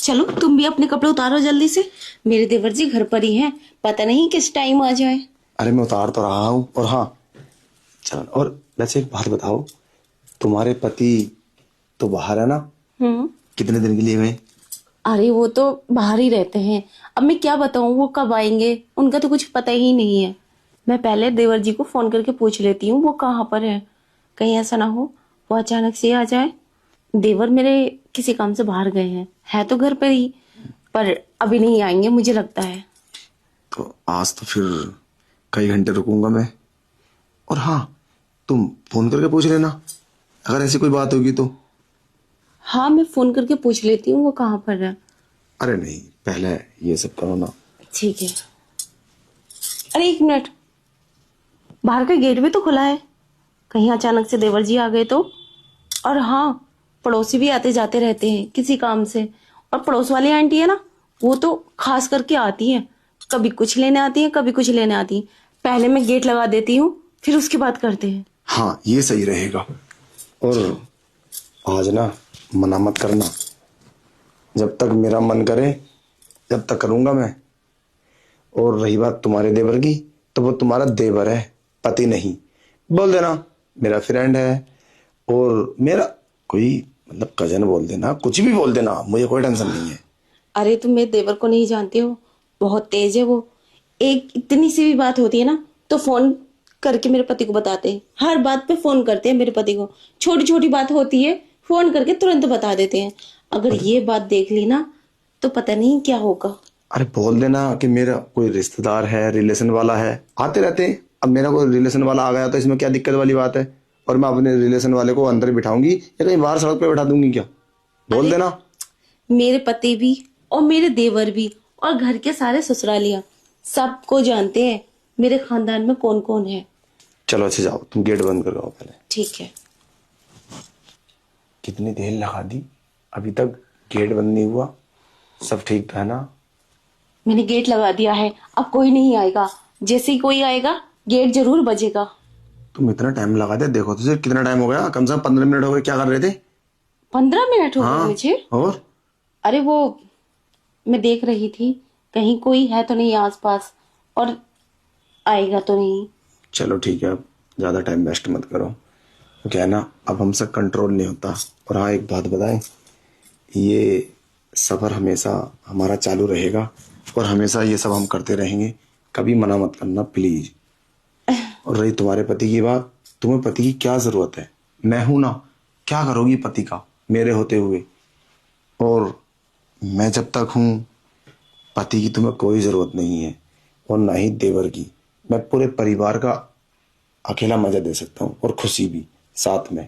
चलो तुम भी अपने कपड़े उतारो जल्दी से, मेरे देवर जी घर पर ही हैं, पता नहीं किस टाइम आ जाए। अरे मैं उतार तो रहा हूँ। और हाँ चलो, और वैसे एक बात बताओ, तुम्हारे पति तो बाहर है ना? कितने दिन के लिए गए? अरे वो तो बाहर ही रहते हैं, अब मैं क्या बताऊं वो कब आएंगे, उनका तो कुछ पता ही नहीं है। मैं पहले देवर जी को फोन करके पूछ लेती हूँ वो कहाँ पर है, कहीं ऐसा ना हो वो अचानक से आ जाए। देवर मेरे किसी काम से बाहर गए हैं, है तो घर पर ही, पर अभी नहीं आएंगे मुझे लगता है। तो आज तो फिर कई घंटे रुकूंगा मैं। और हाँ, तुम फोन करके पूछ लेना अगर ऐसी कोई बात होगी तो। हाँ मैं फोन करके पूछ लेती हूँ वो कहाँ पर है। अरे नहीं, पहले ये सब करो ना। ठीक है। अरे एक मिनट, बाहर का गेट भी तो खुला है, कहीं अचानक से देवर जी आ गए तो। और हाँ, पड़ोसी भी आते जाते रहते हैं किसी काम से, और पड़ोस वाली आंटी है ना, वो तो खास करके आती है, कभी कुछ लेने आती है कभी कुछ लेने आती है। पहले मैं गेट लगा देती हूँ फिर उसके बाद करते हैं। हाँ ये सही रहेगा। और आज ना मना मत करना, जब तक मेरा मन करे जब तक करूंगा मैं। और रही बात तुम्हारे देवर की, तो वो तुम्हारा देवर है, पति नहीं। बोल देना मेरा फ्रेंड है, और मेरा कोई मतलब कजन बोल देना, कुछ भी बोल देना, मुझे कोई टेंशन नहीं है। अरे तुम मेरे देवर को नहीं जानते हो, बहुत तेज है वो। एक इतनी सी भी बात होती है ना तो फोन करके मेरे पति को बताते हैं, हर बात पे फोन करते हैं मेरे पति को, छोटी छोटी बात होती है फोन करके तुरंत बता देते हैं। अगर ये बात देख ली ना तो पता नहीं क्या होगा। अरे बोल देना कि मेरा कोई रिश्तेदार है, रिलेशन वाला है, आते रहते हैं। अब मेरा कोई रिलेशन वाला आ गया तो इसमें क्या दिक्कत वाली बात है? और मैं अपने रिलेशन वाले को अंदर बिठाऊंगी या कहीं बाहर सड़क पे बैठा दूंगी क्या? बोल देना। मेरे पति भी और मेरे देवर भी और घर के सारे ससुरालियां सबको जानते हैं मेरे खानदान में कौन कौन है। चलो अच्छे जाओ, तुम गेट बंद कर आओ पहले। ठीक है। कितनी देर लगा दी, अभी तक गेट बंद नहीं हुआ। सब ठीक तो है ना? मैंने गेट लगा दिया है, अब कोई नहीं आएगा, जैसे ही कोई आएगा गेट जरूर बजेगा। तुम इतना टाइम लगा दे, देखो तुझे कितना टाइम हो गया, कम से कम 15 मिनट हो गए। क्या कर रहे थे? 15 मिनट हो गए हाँ मुझे। और? अरे वो मैं देख रही थी कहीं कोई है तो नहीं आसपास, और आएगा तो नहीं। चलो ठीक है, अब ज्यादा टाइम वेस्ट मत करो। क्या है ना, अब हमसे कंट्रोल नहीं होता। और हाँ एक बात बताएं, ये सफर हमेशा हमारा चालू रहेगा और हमेशा ये सब हम करते रहेंगे। कभी मना मत करना प्लीज। और रही तुम्हारे पति की बात, तुम्हें पति की क्या जरूरत है? मैं हूं ना, क्या करोगी पति का मेरे होते हुए? और मैं जब तक हूं, पति की तुम्हें कोई जरूरत नहीं है, और ना ही देवर की। मैं पूरे परिवार का अकेला मजा दे सकता हूँ, और खुशी भी साथ में।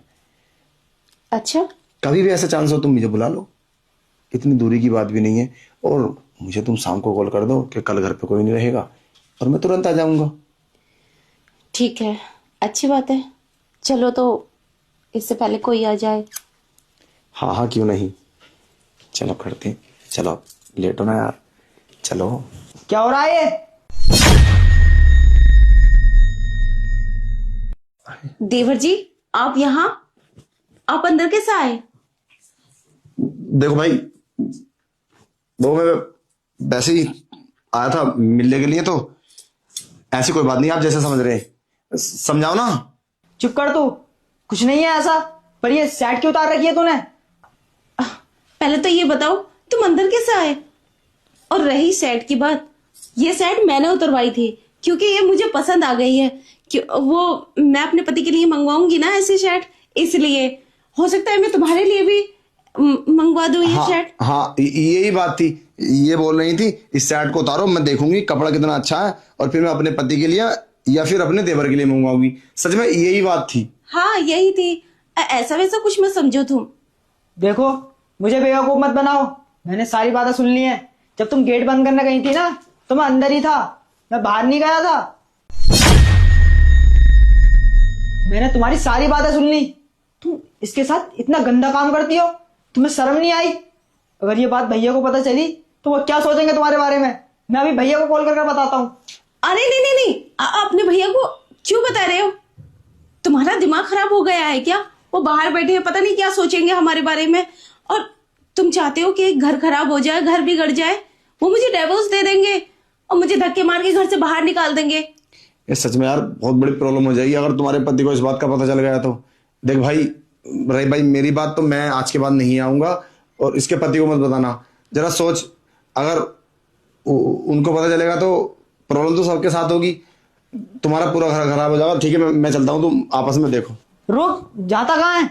अच्छा कभी भी ऐसा चांस हो तुम मुझे बुला लो, इतनी दूरी की बात भी नहीं है। और मुझे तुम शाम को कॉल कर दो कि कल घर पे कोई नहीं रहेगा, और मैं तुरंत आ जाऊंगा। ठीक है, अच्छी बात है। चलो तो इससे पहले कोई आ जाए। हाँ हाँ क्यों नहीं, चलो करते हैं। चलो लेट हो ना यार, चलो। क्या हो रहा है ये? देवर जी आप यहाँ, आप अंदर कैसे आए? देखो भाई, वो मैं वैसे ही आया था मिलने के लिए, तो ऐसी कोई बात नहीं, आप जैसे समझ रहे हैं समझाओ ना। चुप कर तू, कुछ नहीं है ऐसा। पर ये शर्ट क्यों उतार रखी है तूने? पहले तो ये बताओ तुम अंदर कैसे आए? और रही सेट की बात, ये सेट मैंने उतरवाई थी क्योंकि ये मुझे पसंद आ गई है। वो मैं अपने पति के लिए मंगवाऊंगी ना ऐसी शर्ट, इसलिए हो सकता है मैं तुम्हारे लिए भी मंगवा दूं ये हाँ शर्ट। हाँ यही बात थी, ये बोल रही थी इस शर्ट को उतारो, मैं देखूंगी कपड़ा कितना अच्छा है, और फिर मैं अपने पति के लिए या फिर अपने देवर के लिए मंगवाऊंगी। सच में यही बात थी। हाँ यही थी, ऐसा वैसा कुछ मत समझो तुम। देखो, मुझे बेवकूफ मत बनाओ, मैंने सारी बातें सुन ली हैं। जब तुम गेट बंद करने गई थी ना, तो मैं अंदर ही था, मैं बाहर नहीं गया था। मैंने तुम्हारी सारी बातें सुन ली। तुम इसके साथ इतना गंदा काम करती हो, तुम्हें शर्म नहीं आई? अगर ये बात भैया को पता चली तो वो क्या सोचेंगे तुम्हारे बारे में? मैं अभी भैया को कॉल करके बताता हूँ। अरे नहीं नहीं नहीं, अपने भैया को क्यों बता रहे हो? तुम्हारा दिमाग खराब हो गया है क्या? वो बाहर बैठे हैं, पता नहीं क्या सोचेंगे हमारे बारे में। और तुम चाहते हो कि घर खराब हो जाए, घर बिगड़ जाए, वो मुझे डिवोर्स दे देंगे और मुझे धक्के मार के घर से बाहर निकाल देंगे। ये सच में यार बहुत बड़ी प्रॉब्लम हो जाएगी अगर तुम्हारे पति को इस बात का पता चल गया तो। देख भाई, रही भाई मेरी बात, तो मैं आज के बाद नहीं आऊंगा और इसके पति को मत बताना। जरा सोच, अगर उनको पता चलेगा तो प्रॉब्लम तो सबके साथ होगी, तुम्हारा पूरा घर खराब हो जाएगा। ठीक है, मैं चलता हूँ, तुम आपस में देखो। रुक, जाता कहाँ है?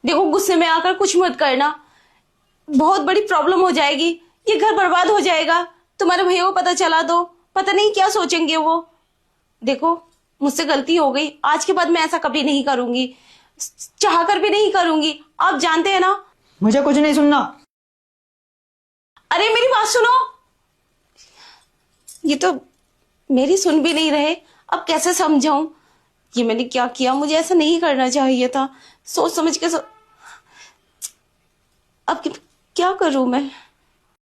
देखो गुस्से में आकर कुछ मत करना, बहुत बड़ी प्रॉब्लम हो जाएगी, ये घर बर्बाद हो जाएगा। तुम्हारे भैया को पता चला तो पता नहीं क्या सोचेंगे वो। देखो मुझसे गलती हो गई, आज के बाद मैं ऐसा कभी नहीं करूंगी, चाह कर भी नहीं करूंगी, आप जानते हैं ना। मुझे कुछ नहीं सुनना। अरे मेरी बात सुनो, ये तो मेरी सुन भी नहीं रहे, अब कैसे समझाऊं ये मैंने क्या किया, मुझे ऐसा नहीं करना चाहिए था, सोच समझ के अब क्या करूं मैं।